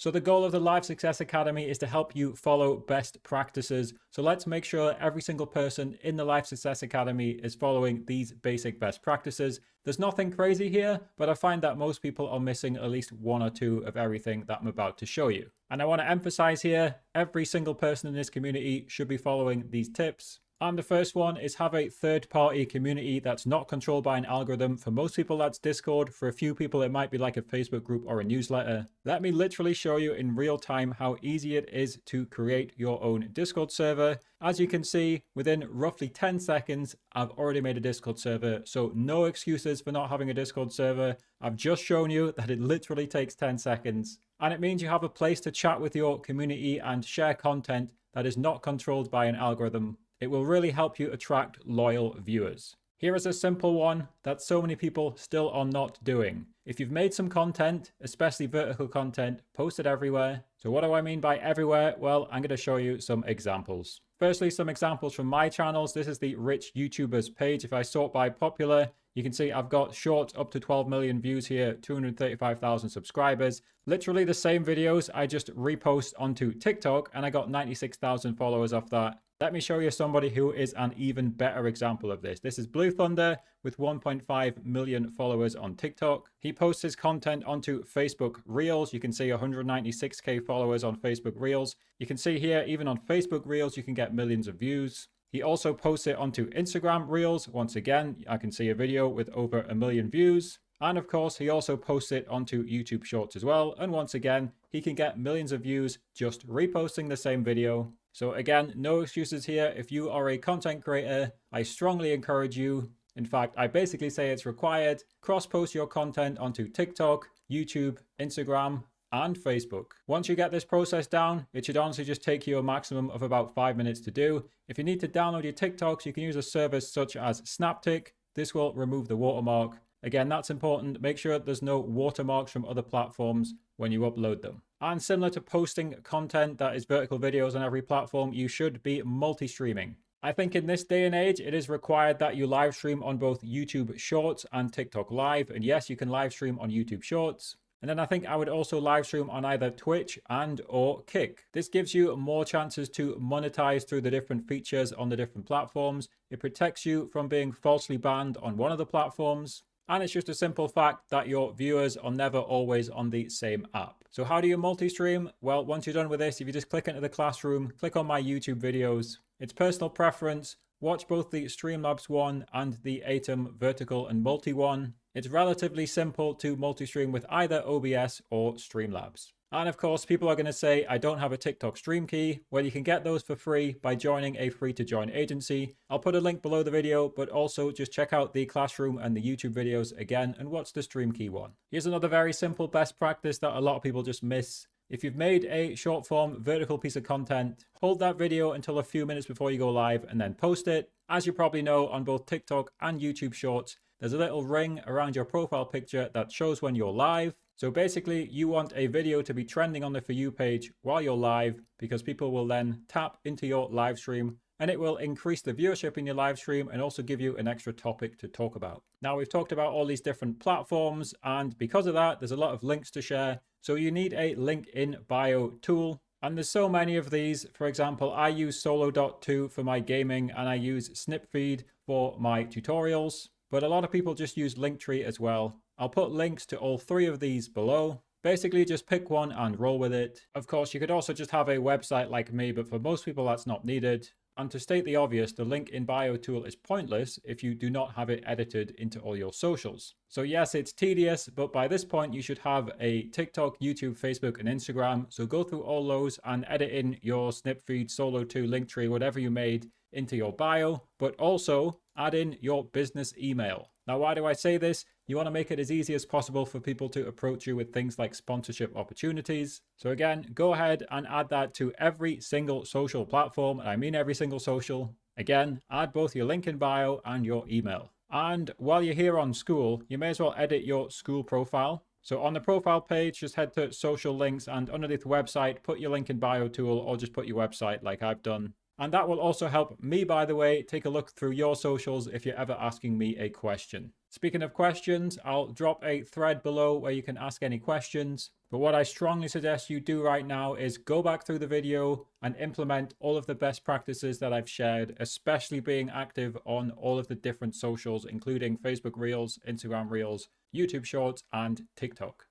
So the goal of the Live Success Academy is to help you follow best practices. So let's make sure every single person in the Live Success Academy is following these basic best practices. There's nothing crazy here, but I find that most people are missing at least one or two of everything that I'm about to show you. And I want to emphasize here, every single person in this community should be following these tips. And the first one is have a third-party community that's not controlled by an algorithm. For most people, that's Discord. For a few people, it might be like a Facebook group or a newsletter. Let me literally show you in real time how easy it is to create your own Discord server. As you can see, within roughly 10 seconds, I've already made a Discord server. So no excuses for not having a Discord server. I've just shown you that it literally takes 10 seconds. And it means you have a place to chat with your community and share content that is not controlled by an algorithm. It will really help you attract loyal viewers. Here is a simple one that so many people still are not doing. If you've made some content, especially vertical content, post it everywhere. So what do I mean by everywhere? Well, I'm going to show you some examples. Firstly, some examples from my channels. This is the Rich YouTubers page. If I sort by popular, you can see I've got shorts up to 12 million views here, 235,000 subscribers. Literally the same videos I just repost onto TikTok and I got 96,000 followers off that. Let me show you somebody who is an even better example of this. This is Blue Thunder with 1.5 million followers on TikTok. He posts his content onto Facebook Reels. You can see 196k followers on Facebook Reels. You can see here, even on Facebook Reels, you can get millions of views. He also posts it onto Instagram Reels. Once again, I can see a video with over 1 million views. And of course, he also posts it onto YouTube Shorts as well. And once again, he can get millions of views just reposting the same video. So again, no excuses here. If you are a content creator, I strongly encourage you. In fact, I basically say it's required. Cross-post your content onto TikTok, YouTube, Instagram, and Facebook. Once you get this process down, it should honestly just take you a maximum of about 5 minutes to do. If you need to download your TikToks, you can use a service such as Snaptic. This will remove the watermark. Again, that's important. Make sure there's no watermarks from other platforms when you upload them. And similar to posting content that is vertical videos on every platform, you should be multi-streaming. I think in this day and age, it is required that you live stream on both YouTube Shorts and TikTok Live. And yes, you can live stream on YouTube Shorts. And then I think I would also live stream on either Twitch and or Kick. This gives you more chances to monetize through the different features on the different platforms. It protects you from being falsely banned on one of the platforms. And it's just a simple fact that your viewers are never always on the same app. So how do you multi-stream? Well, once you're done with this, if you just click into the classroom, click on my YouTube videos, it's personal preference. Watch both the Streamlabs one and the Atom vertical and multi one. It's relatively simple to multi-stream with either OBS or Streamlabs. And of course, people are going to say, I don't have a TikTok stream key. Well, you can get those for free by joining a free to join agency. I'll put a link below the video, but also just check out the classroom and the YouTube videos again and watch the stream key one. Here's another very simple best practice that a lot of people just miss. If you've made a short form vertical piece of content, hold that video until a few minutes before you go live and then post it. As you probably know, on both TikTok and YouTube Shorts, there's a little ring around your profile picture that shows when you're live. So basically, you want a video to be trending on the For You page while you're live, because people will then tap into your live stream and it will increase the viewership in your live stream and also give you an extra topic to talk about. Now, we've talked about all these different platforms, and because of that, there's a lot of links to share. So you need a link in bio tool. And there's so many of these. For example, I use Solo.to for my gaming and I use Snipfeed for my tutorials. But a lot of people just use Linktree as well. I'll put links to all three of these below. Basically, just pick one and roll with it. Of course, you could also just have a website like me, but for most people, that's not needed. And to state the obvious, the link in bio tool is pointless if you do not have it edited into all your socials. So yes, it's tedious, but by this point, you should have a TikTok, YouTube, Facebook, and Instagram. So go through all those and edit in your Snipfeed, Solo.to, Linktree, whatever you made into your bio, but also add in your business email. Now, why do I say this? You want to make it as easy as possible for people to approach you with things like sponsorship opportunities. So again, go ahead and add that to every single social platform. And I mean every single social. Again, add both your link in bio and your email. And while you're here on school, you may as well edit your school profile. So on the profile page, just head to social links and underneath the website, put your link in bio tool or just put your website like I've done. And that will also help me, by the way, take a look through your socials if you're ever asking me a question. Speaking of questions, I'll drop a thread below where you can ask any questions. But what I strongly suggest you do right now is go back through the video and implement all of the best practices that I've shared, especially being active on all of the different socials, including Facebook Reels, Instagram Reels, YouTube Shorts, and TikTok.